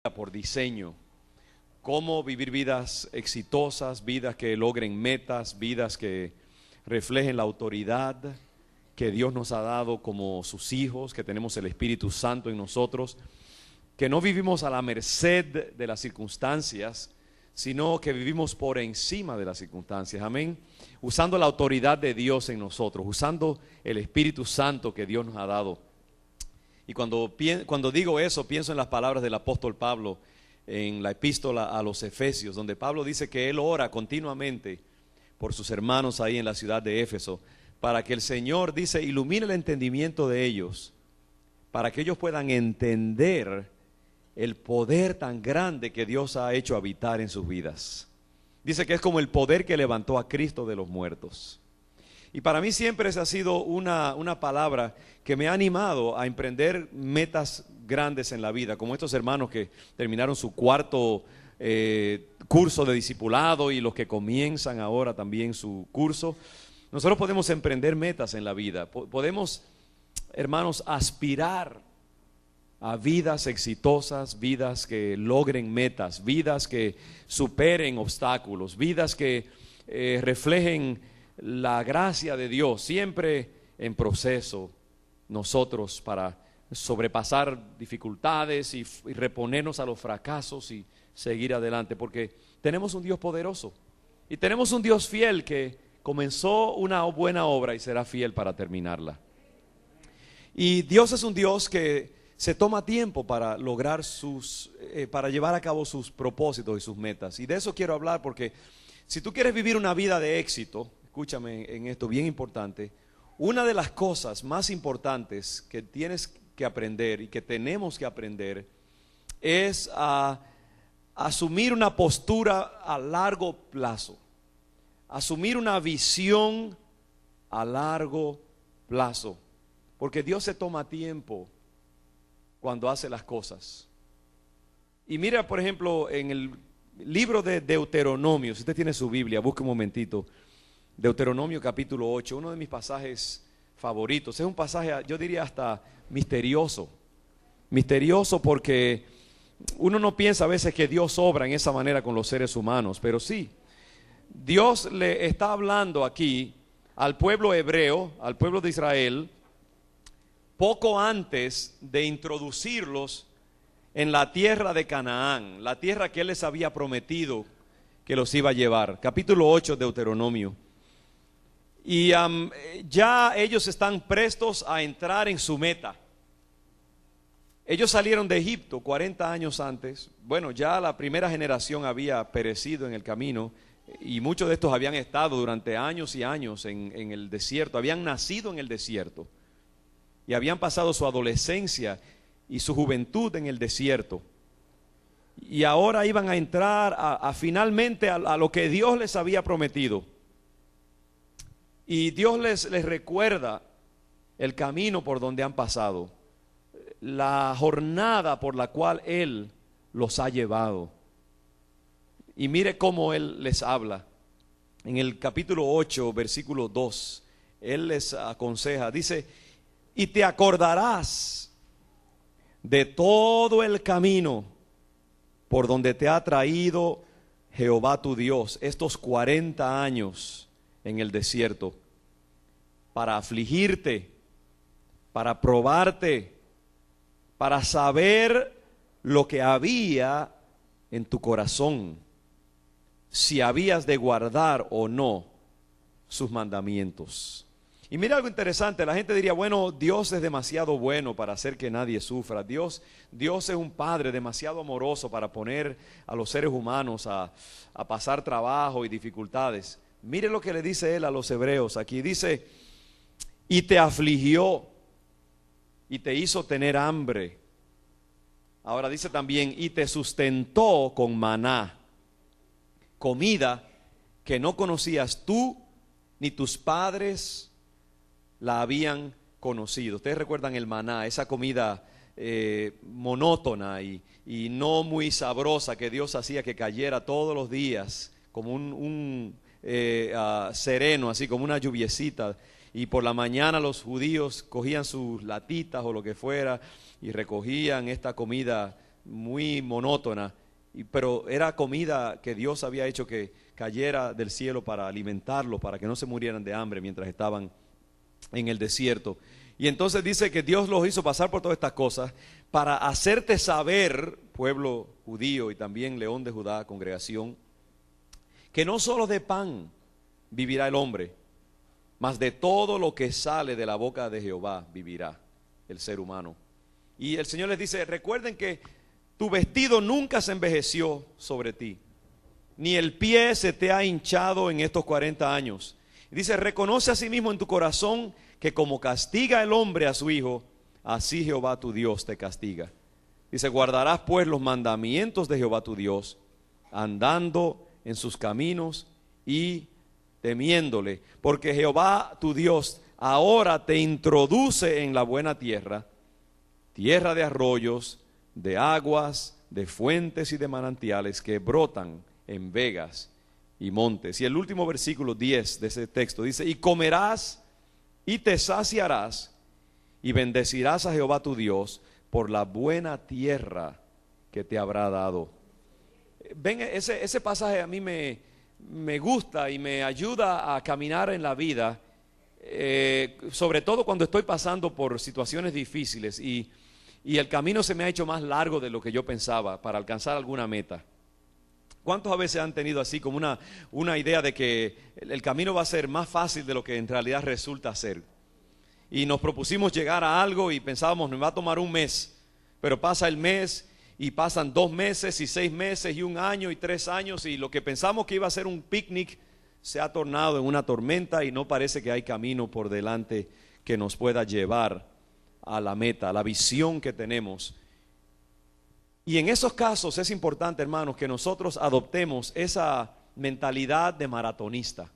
por diseño, cómo vivir vidas exitosas, vidas que logren metas, vidas que reflejen la autoridad que Dios nos ha dado como sus hijos, que tenemos el Espíritu Santo en nosotros, que no vivimos a la merced de las circunstancias, sino que vivimos por encima de las circunstancias, amén, usando la autoridad de Dios en nosotros, usando el Espíritu Santo que Dios nos ha dado. Y cuando digo eso, pienso en las palabras del apóstol Pablo en la epístola a los Efesios, donde Pablo dice que él ora continuamente por sus hermanos ahí en la ciudad de Éfeso, para que el Señor, dice, ilumine el entendimiento de ellos, para que ellos puedan entender el poder tan grande que Dios ha hecho habitar en sus vidas. Dice que es como el poder que levantó a Cristo de los muertos. Y para mí siempre esa ha sido una palabra que me ha animado a emprender metas grandes en la vida, como estos hermanos que terminaron su cuarto curso de discipulado y los que comienzan ahora también su curso. Nosotros podemos emprender metas en la vida, podemos, hermanos, aspirar a vidas exitosas, vidas que logren metas, vidas que superen obstáculos, vidas que reflejen la gracia de Dios, siempre en proceso nosotros para sobrepasar dificultades y reponernos a los fracasos y seguir adelante, porque tenemos un Dios poderoso y tenemos un Dios fiel que comenzó una buena obra y será fiel para terminarla. Y Dios es un Dios que se toma tiempo para lograr para llevar a cabo sus propósitos y sus metas. Y de eso quiero hablar, porque si tú quieres vivir una vida de éxito, escúchame en esto, bien importante. Una de las cosas más importantes que tienes que aprender y que tenemos que aprender es a asumir una postura a largo plazo, asumir una visión a largo plazo, porque Dios se toma tiempo cuando hace las cosas. Y mira, por ejemplo, en el libro de Deuteronomio, si usted tiene su Biblia, busque un momentito. Deuteronomio capítulo 8, uno de mis pasajes favoritos. Es un pasaje, yo diría hasta misterioso. Misterioso porque uno no piensa a veces que Dios obra en esa manera con los seres humanos, pero sí. Dios le está hablando aquí al pueblo hebreo, al pueblo de Israel, poco antes de introducirlos en la tierra de Canaán, la tierra que Él les había prometido que los iba a llevar. Capítulo 8 de Deuteronomio. Y ya ellos están prestos a entrar en su meta. Ellos salieron de Egipto 40 años antes. Bueno, ya la primera generación había perecido en el camino y muchos de estos habían estado durante años y años en el desierto, habían nacido en el desierto y habían pasado su adolescencia y su juventud en el desierto. Y ahora iban a entrar finalmente a lo que Dios les había prometido. Y Dios les recuerda el camino por donde han pasado, la jornada por la cual Él los ha llevado. Y mire cómo Él les habla. En el capítulo 8, versículo 2, Él les aconseja, dice: y te acordarás de todo el camino por donde te ha traído Jehová tu Dios estos 40 años en el desierto, para afligirte, para probarte, para saber lo que había en tu corazón, si habías de guardar o no sus mandamientos. Y mira algo interesante, la gente diría, bueno, Dios es demasiado bueno para hacer que nadie sufra. Dios es un padre demasiado amoroso para poner a los seres humanos a pasar trabajo y dificultades. Mire lo que le dice Él a los hebreos aquí, dice: y te afligió y te hizo tener hambre. Ahora dice también: y te sustentó con maná, comida que no conocías tú ni tus padres la habían conocido. Ustedes recuerdan el maná, esa comida monótona y no muy sabrosa que Dios hacía que cayera todos los días como un sereno, así como una lluviecita. Y por la mañana los judíos cogían sus latitas o lo que fuera y recogían esta comida muy monótona, pero era comida que Dios había hecho que cayera del cielo para alimentarlos, para que no se murieran de hambre mientras estaban en el desierto. Y entonces dice que Dios los hizo pasar por todas estas cosas para hacerte saber, pueblo judío y también León de Judá, congregación, que no solo de pan vivirá el hombre, mas de todo lo que sale de la boca de Jehová vivirá el ser humano. Y el Señor les dice, recuerden que tu vestido nunca se envejeció sobre ti, ni el pie se te ha hinchado en estos 40 años. Y dice, reconoce a sí mismo en tu corazón que como castiga el hombre a su hijo, así Jehová tu Dios te castiga. Dice, guardarás pues los mandamientos de Jehová tu Dios, andando en sus caminos y temiéndole, porque Jehová tu Dios ahora te introduce en la buena tierra, tierra de arroyos, de aguas, de fuentes y de manantiales que brotan en vegas y montes. Y el último versículo 10 de ese texto dice, y comerás y te saciarás y bendecirás a Jehová tu Dios por la buena tierra que te habrá dado. Ven, ese pasaje a mí me gusta y me ayuda a caminar en la vida, sobre todo cuando estoy pasando por situaciones difíciles y el camino se me ha hecho más largo de lo que yo pensaba para alcanzar alguna meta. ¿Cuántos a veces han tenido así como una idea de que el camino va a ser más fácil de lo que en realidad resulta ser? Y nos propusimos llegar a algo y pensábamos, nos va a tomar un mes, pero pasa el mes y pasan 2 meses y 6 meses y 1 año y 3 años y lo que pensamos que iba a ser un picnic se ha tornado en una tormenta y no parece que hay camino por delante que nos pueda llevar a la meta, a la visión que tenemos. Y en esos casos es importante, hermanos, que nosotros adoptemos esa mentalidad de maratonista,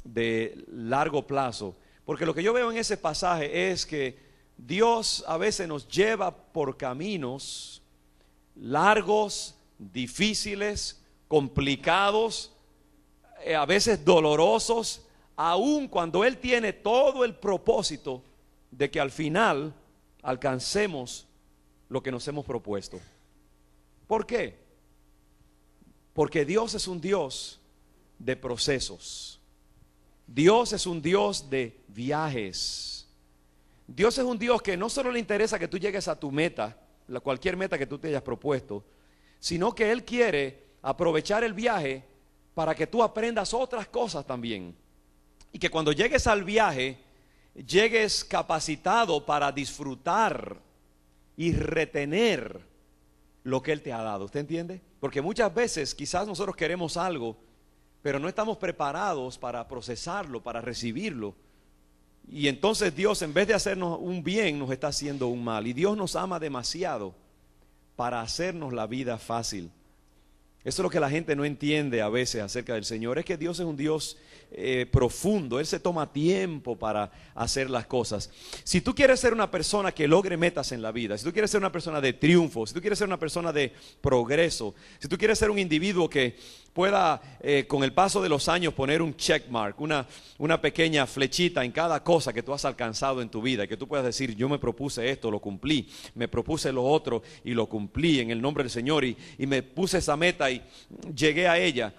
de largo plazo. Porque lo que yo veo en ese pasaje es que Dios a veces nos lleva por caminos largos, difíciles, complicados, a veces dolorosos, aun cuando Él tiene todo el propósito de que al final alcancemos lo que nos hemos propuesto. ¿Por qué? Porque Dios es un Dios de procesos. Dios es un Dios de viajes. Dios es un Dios que no solo le interesa que tú llegues a tu meta, cualquier meta que tú te hayas propuesto, sino que Él quiere aprovechar el viaje para que tú aprendas otras cosas también. Y que cuando llegues al viaje, llegues capacitado para disfrutar y retener lo que Él te ha dado. ¿Usted entiende? Porque muchas veces quizás nosotros queremos algo, pero no estamos preparados para procesarlo, para recibirlo. Y entonces Dios, en vez de hacernos un bien, nos está haciendo un mal. Y Dios nos ama demasiado para hacernos la vida fácil. Eso es lo que la gente no entiende a veces acerca del Señor. Es que Dios es un Dios profundo. Él se toma tiempo para hacer las cosas. Si tú quieres ser una persona que logre metas en la vida, si tú quieres ser una persona de triunfo, si tú quieres ser una persona de progreso, si tú quieres ser un individuo que pueda con el paso de los años poner un check mark, una pequeña flechita en cada cosa que tú has alcanzado en tu vida, que tú puedas decir, yo me propuse esto, lo cumplí, me propuse lo otro y lo cumplí en el nombre del Señor y me puse esa meta y llegué a ella.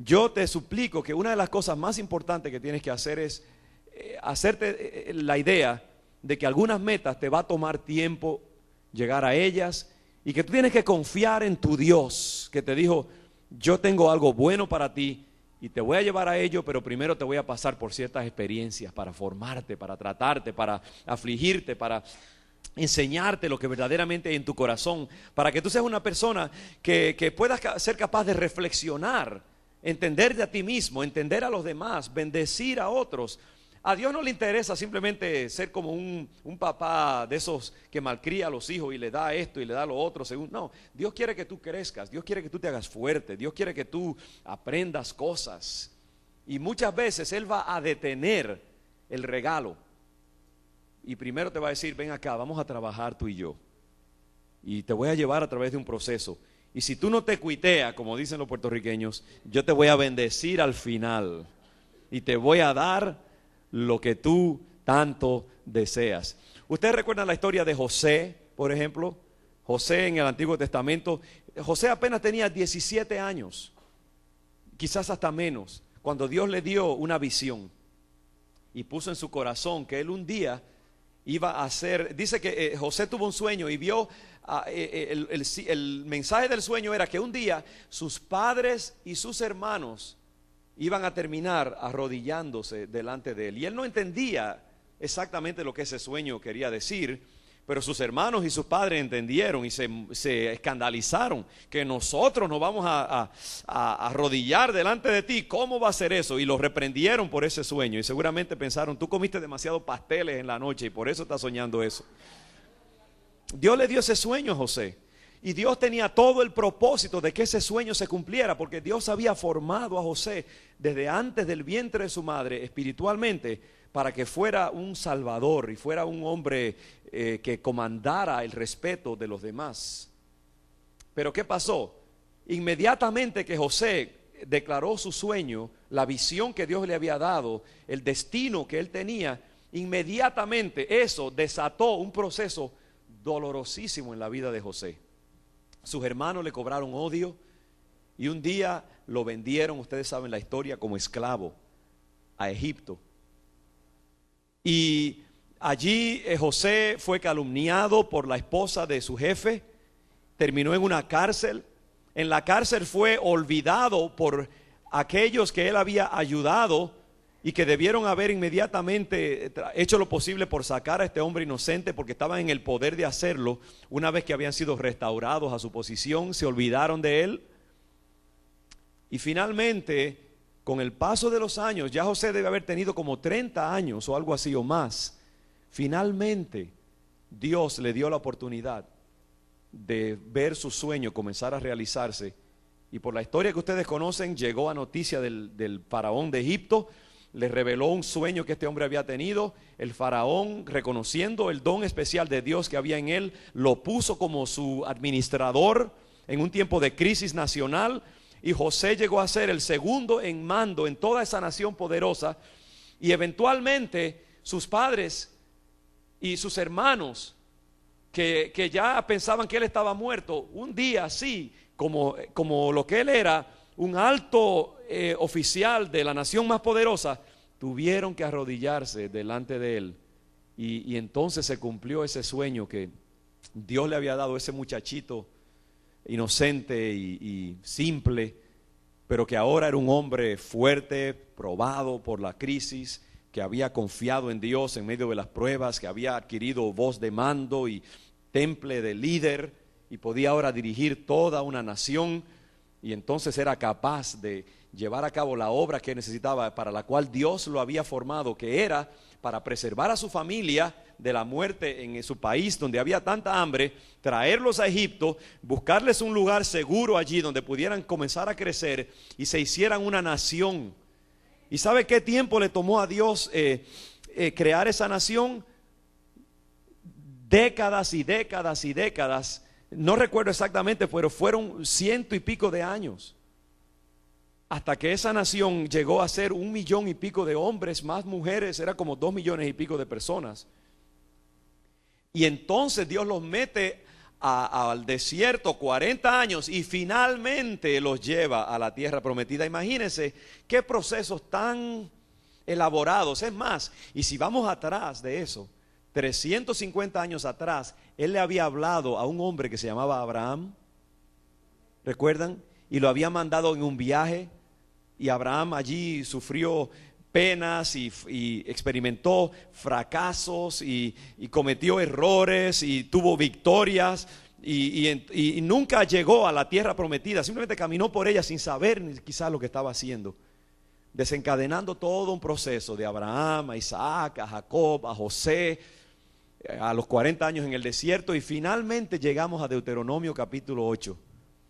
Yo te suplico que una de las cosas más importantes que tienes que hacer es hacerte la idea de que algunas metas te va a tomar tiempo llegar a ellas y que tú tienes que confiar en tu Dios, que te dijo, yo tengo algo bueno para ti y te voy a llevar a ello, pero primero te voy a pasar por ciertas experiencias para formarte, para tratarte, para afligirte, para enseñarte lo que verdaderamente hay en tu corazón, para que tú seas una persona que puedas ser capaz de reflexionar, entenderte a ti mismo, entender a los demás, bendecir a otros. A Dios no le interesa simplemente ser como un papá de esos que malcría a los hijos y le da esto y le da lo otro según. No, Dios quiere que tú crezcas, Dios quiere que tú te hagas fuerte, Dios quiere que tú aprendas cosas. Y muchas veces Él va a detener el regalo y primero te va a decir, ven acá, vamos a trabajar tú y yo, y te voy a llevar a través de un proceso. Y si tú no te cuiteas, como dicen los puertorriqueños, yo te voy a bendecir al final y te voy a dar lo que tú tanto deseas. Ustedes recuerdan la historia de José, por ejemplo. José en el Antiguo Testamento, José apenas tenía 17 años, quizás hasta menos, cuando Dios le dio una visión y puso en su corazón que él un día iba a hacer. Dice que José tuvo un sueño y vio, el mensaje del sueño era que un día sus padres y sus hermanos iban a terminar arrodillándose delante de él, y él no entendía exactamente lo que ese sueño quería decir, pero sus hermanos y sus padres entendieron y se escandalizaron, que nosotros nos vamos a arrodillar delante de ti, ¿cómo va a ser eso? Y los reprendieron por ese sueño, y seguramente pensaron, tú comiste demasiados pasteles en la noche y por eso estás soñando eso. Dios le dio ese sueño a José, y Dios tenía todo el propósito de que ese sueño se cumpliera, porque Dios había formado a José desde antes del vientre de su madre espiritualmente, para que fuera un salvador y fuera un hombre que comandara el respeto de los demás. Pero ¿qué pasó? Inmediatamente que José declaró su sueño, la visión que Dios le había dado, el destino que él tenía, inmediatamente eso desató un proceso dolorosísimo en la vida de José. Sus hermanos le cobraron odio y un día lo vendieron, ustedes saben la historia, como esclavo a Egipto. Y allí José fue calumniado por la esposa de su jefe, terminó en una cárcel. En la cárcel fue olvidado por aquellos que él había ayudado y que debieron haber inmediatamente hecho lo posible por sacar a este hombre inocente, porque estaban en el poder de hacerlo. Una vez que habían sido restaurados a su posición, se olvidaron de él. Y finalmente, con el paso de los años, ya José debe haber tenido como 30 años o algo así o más. Finalmente, Dios le dio la oportunidad de ver su sueño comenzar a realizarse. Y por la historia que ustedes conocen, llegó a noticia del faraón de Egipto, le reveló un sueño que este hombre había tenido. El faraón, reconociendo el don especial de Dios que había en él, lo puso como su administrador en un tiempo de crisis nacional. Y José llegó a ser el segundo en mando en toda esa nación poderosa. Y eventualmente sus padres y sus hermanos, que ya pensaban que él estaba muerto, un día así, como lo que él era, un alto oficial de la nación más poderosa, tuvieron que arrodillarse delante de él. Y entonces se cumplió ese sueño que Dios le había dado a ese muchachito inocente y simple, pero que ahora era un hombre fuerte, probado por la crisis, que había confiado en Dios en medio de las pruebas, que había adquirido voz de mando y temple de líder, y podía ahora dirigir toda una nación, y entonces era capaz de llevar a cabo la obra que necesitaba, para la cual Dios lo había formado, que era para preservar a su familia de la muerte en su país donde había tanta hambre, traerlos a Egipto, buscarles un lugar seguro allí donde pudieran comenzar a crecer y se hicieran una nación. ¿Y sabe qué tiempo le tomó a Dios crear esa nación? Décadas y décadas y décadas. No recuerdo exactamente, pero fueron 100 y pico de años, hasta que esa nación llegó a ser 1 millón y pico de hombres, más mujeres, era como 2 millones y pico de personas. Y entonces Dios los mete al desierto 40 años y finalmente los lleva a la tierra prometida. Imagínense qué procesos tan elaborados. Es más, y si vamos atrás de eso, 350 años atrás, él le había hablado a un hombre que se llamaba Abraham, ¿recuerdan? Y lo había mandado en un viaje, y Abraham allí sufrió penas y experimentó fracasos y cometió errores y tuvo victorias y nunca llegó a la tierra prometida. Simplemente caminó por ella sin saber ni quizás lo que estaba haciendo, desencadenando todo un proceso de Abraham a Isaac, a Jacob, a José, a los 40 años en el desierto, y finalmente llegamos a Deuteronomio capítulo 8,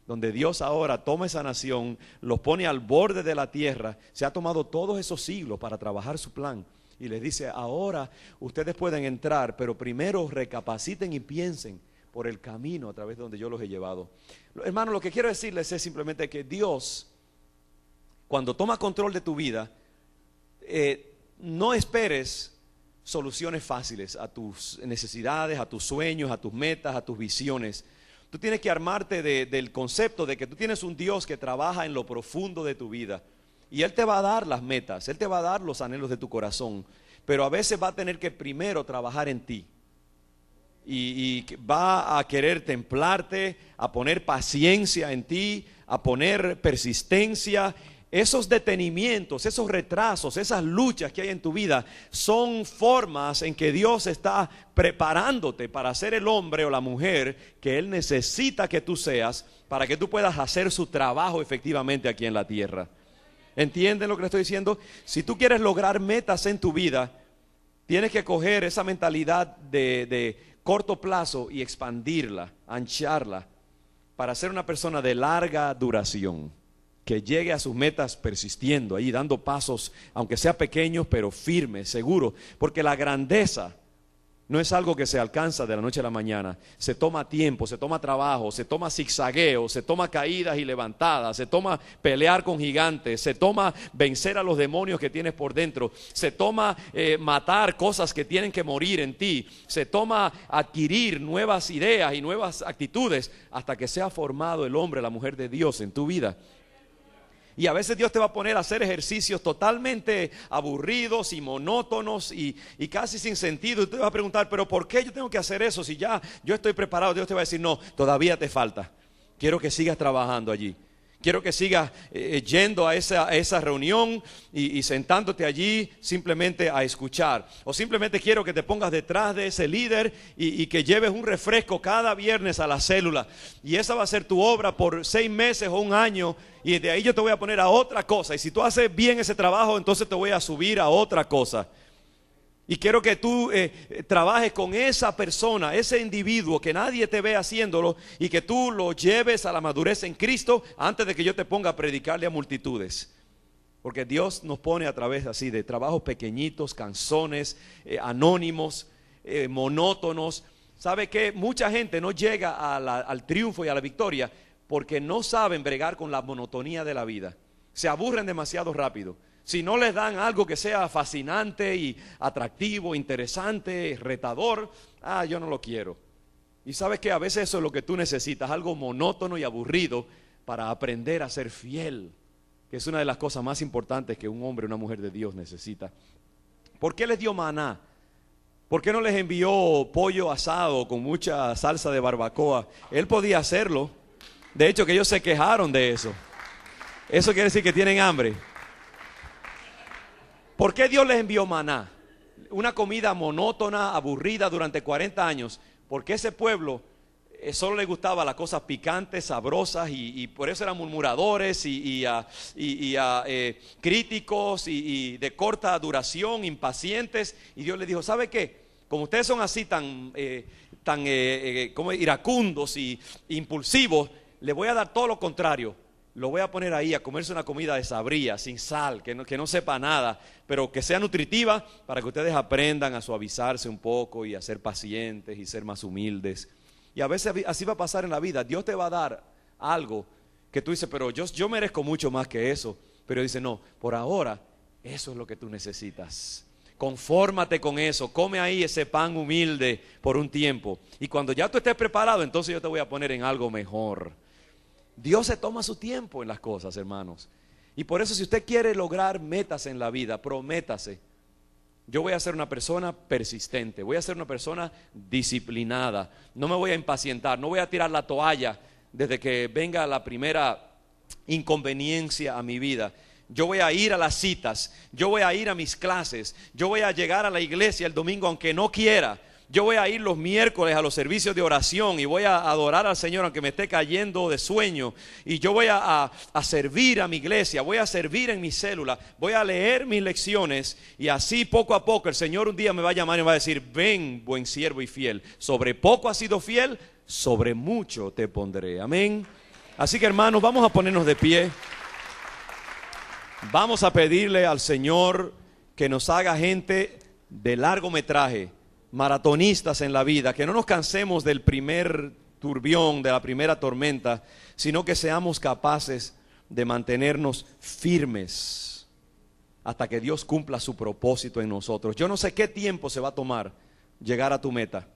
donde Dios ahora toma esa nación, los pone al borde de la tierra. Se ha tomado todos esos siglos para trabajar su plan y les dice: ahora ustedes pueden entrar, pero primero recapaciten y piensen por el camino a través de donde yo los he llevado. Hermano, lo que quiero decirles es simplemente que Dios, cuando toma control de tu vida, no esperes soluciones fáciles a tus necesidades, a tus sueños, a tus metas, a tus visiones, Tú tienes que armarte del concepto de que tú tienes un Dios que trabaja en lo profundo de tu vida. Y Él te va a dar las metas, Él te va a dar los anhelos de tu corazón. Pero a veces va a tener que primero trabajar en ti. Y va a querer templarte, a poner paciencia en ti, a poner persistencia. Esos detenimientos, esos retrasos, esas luchas que hay en tu vida son formas en que Dios está preparándote para ser el hombre o la mujer que Él necesita que tú seas para que tú puedas hacer su trabajo efectivamente aquí en la tierra. ¿Entienden lo que le estoy diciendo? Si tú quieres lograr metas en tu vida, tienes que coger esa mentalidad de corto plazo y expandirla, ancharla, para ser una persona de larga duración, que llegue a sus metas persistiendo ahí, dando pasos, aunque sea pequeños, pero firmes, seguros, porque la grandeza no es algo que se alcanza de la noche a la mañana. Se toma tiempo, se toma trabajo, se toma zigzagueo, se toma caídas y levantadas, se toma pelear con gigantes, se toma vencer a los demonios que tienes por dentro, se toma matar cosas que tienen que morir en ti, se toma adquirir nuevas ideas y nuevas actitudes hasta que sea formado el hombre, la mujer de Dios en tu vida. Y a veces Dios te va a poner a hacer ejercicios totalmente aburridos y monótonos y casi sin sentido. Y tú te vas a preguntar, pero ¿por qué yo tengo que hacer eso? Si ya yo estoy preparado. Dios te va a decir, no, todavía te falta. Quiero que sigas trabajando allí. Quiero que sigas yendo a esa reunión y sentándote allí simplemente a escuchar. O simplemente quiero que te pongas detrás de ese líder y que lleves un refresco cada viernes a la célula. Y esa va a ser tu obra por 6 meses o 1 año. Y de ahí yo te voy a poner a otra cosa. Y si tú haces bien ese trabajo, entonces te voy a subir a otra cosa. Y quiero que tú trabajes con esa persona, ese individuo, que nadie te ve haciéndolo y que tú lo lleves a la madurez en Cristo antes de que yo te ponga a predicarle a multitudes. Porque Dios nos pone a través así de trabajos pequeñitos, canzones, anónimos, monótonos. ¿Sabe qué? Mucha gente no llega al triunfo y a la victoria porque no saben bregar con la monotonía de la vida. Se aburren demasiado rápido. Si no les dan algo que sea fascinante y atractivo, interesante, retador, yo no lo quiero. Y sabes que a veces eso es lo que tú necesitas, algo monótono y aburrido para aprender a ser fiel, que es una de las cosas más importantes que un hombre o una mujer de Dios necesita. ¿Por qué les dio maná? ¿Por qué no les envió pollo asado con mucha salsa de barbacoa? Él podía hacerlo. De hecho, que ellos se quejaron de eso. Eso quiere decir que tienen hambre. ¿Por qué Dios les envió maná? Una comida monótona, aburrida durante 40 años. Porque ese pueblo solo le gustaba las cosas picantes, sabrosas y por eso eran murmuradores y críticos y de corta duración, impacientes. Y Dios les dijo, ¿sabe qué? Como ustedes son así tan como iracundos y impulsivos, les voy a dar todo lo contrario. Lo voy a poner ahí a comerse una comida desabrida, sin sal, que no sepa nada, pero que sea nutritiva para que ustedes aprendan a suavizarse un poco y a ser pacientes y ser más humildes. Y a veces así va a pasar en la vida. Dios te va a dar algo que tú dices, pero yo merezco mucho más que eso. Pero dice, no, por ahora eso es lo que tú necesitas. Confórmate con eso, come ahí ese pan humilde por un tiempo. Y cuando ya tú estés preparado, entonces yo te voy a poner en algo mejor. Dios se toma su tiempo en las cosas, hermanos. Y por eso si usted quiere lograr metas en la vida, prométase. Yo voy a ser una persona persistente, voy a ser una persona disciplinada. No me voy a impacientar, no voy a tirar la toalla desde que venga la primera inconveniencia a mi vida. Yo voy a ir a las citas, yo voy a ir a mis clases, yo voy a llegar a la iglesia el domingo aunque no quiera. Yo voy a ir los miércoles a los servicios de oración y voy a adorar al Señor aunque me esté cayendo de sueño. Y yo voy a servir a mi iglesia, voy a servir en mi célula, voy a leer mis lecciones. Y así poco a poco el Señor un día me va a llamar y me va a decir, ven buen siervo y fiel, sobre poco has sido fiel, sobre mucho te pondré. Amén. Así que hermanos, vamos a ponernos de pie. Vamos a pedirle al Señor que nos haga gente de largometraje, maratonistas en la vida, que no nos cansemos del primer turbión, de la primera tormenta, sino que seamos capaces de mantenernos firmes hasta que Dios cumpla su propósito en nosotros. Yo no sé qué tiempo se va a tomar llegar a tu meta.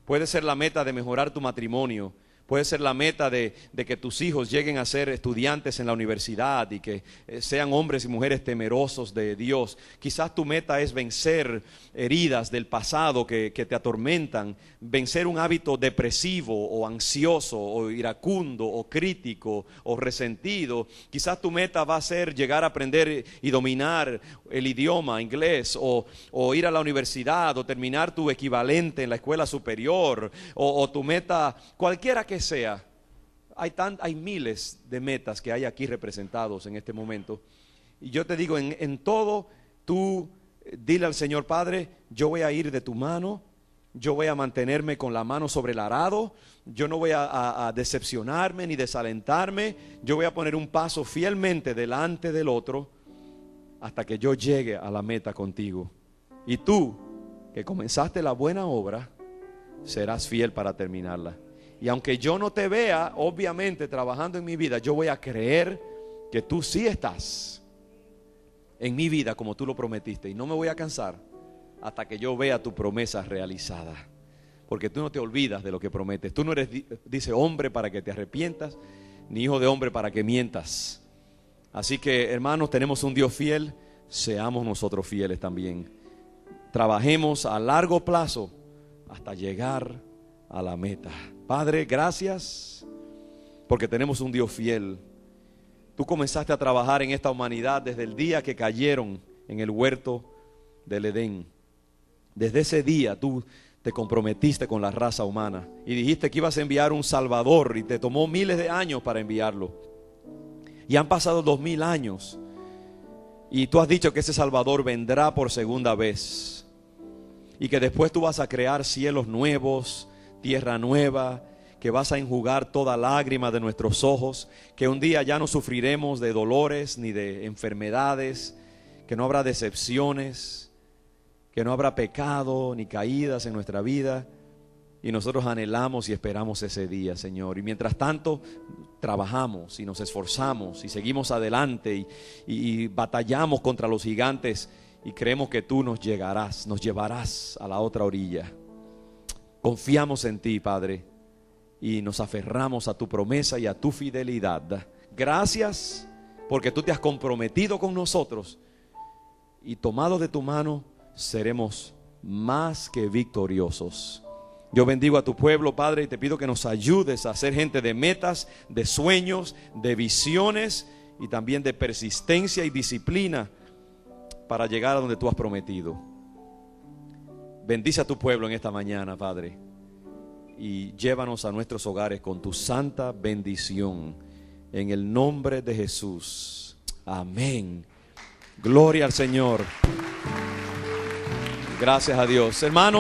Puede ser la meta de mejorar tu matrimonio, Puede ser la meta de que tus hijos lleguen a ser estudiantes en la universidad y que sean hombres y mujeres temerosos de Dios. Quizás tu meta es vencer heridas del pasado que te atormentan, vencer un hábito depresivo o ansioso o iracundo o crítico o resentido. Quizás tu meta va a ser llegar a aprender y dominar el idioma inglés o ir a la universidad o terminar tu equivalente en la escuela superior o tu meta, cualquiera que sea. Hay miles de metas que hay aquí representados en este momento. Y yo te digo, en todo, tú dile al Señor: Padre, yo voy a ir de tu mano, yo voy a mantenerme con la mano sobre el arado, yo no voy a decepcionarme ni desalentarme, yo voy a poner un paso fielmente delante del otro hasta que yo llegue a la meta contigo. Y tú, que comenzaste la buena obra, serás fiel para terminarla. Y aunque yo no te vea, obviamente, trabajando en mi vida, yo voy a creer que tú sí estás en mi vida como tú lo prometiste. Y no me voy a cansar hasta que yo vea tu promesa realizada. Porque tú no te olvidas de lo que prometes. Tú no eres, dice, hombre para que te arrepientas, ni hijo de hombre para que mientas. Así que, hermanos, tenemos un Dios fiel. Seamos nosotros fieles también. Trabajemos a largo plazo hasta llegar a la meta. Padre, gracias porque tenemos un Dios fiel. Tú comenzaste a trabajar en esta humanidad desde el día que cayeron en el huerto del Edén. Desde ese día tú te comprometiste con la raza humana y dijiste que ibas a enviar un Salvador, y te tomó miles de años para enviarlo. Y han pasado 2000 años y tú has dicho que ese Salvador vendrá por segunda vez y que después tú vas a crear cielos nuevos, tierra nueva, que vas a enjugar toda lágrima de nuestros ojos, que un día ya no sufriremos de dolores ni de enfermedades, que no habrá decepciones, que no habrá pecado ni caídas en nuestra vida. Y nosotros anhelamos y esperamos ese día, Señor. Y mientras tanto trabajamos y nos esforzamos y seguimos adelante y batallamos contra los gigantes y creemos que tú nos llevarás a la otra orilla. Confiamos en ti, Padre, y nos aferramos a tu promesa y a tu fidelidad. Gracias porque tú te has comprometido con nosotros y tomados de tu mano seremos más que victoriosos. Yo bendigo a tu pueblo, Padre, y te pido que nos ayudes a ser gente de metas, de sueños, de visiones y también de persistencia y disciplina para llegar a donde tú has prometido. Bendice a tu pueblo en esta mañana, Padre, y llévanos a nuestros hogares con tu santa bendición. En el nombre de Jesús. Amén. Gloria al Señor. Gracias a Dios. Hermanos.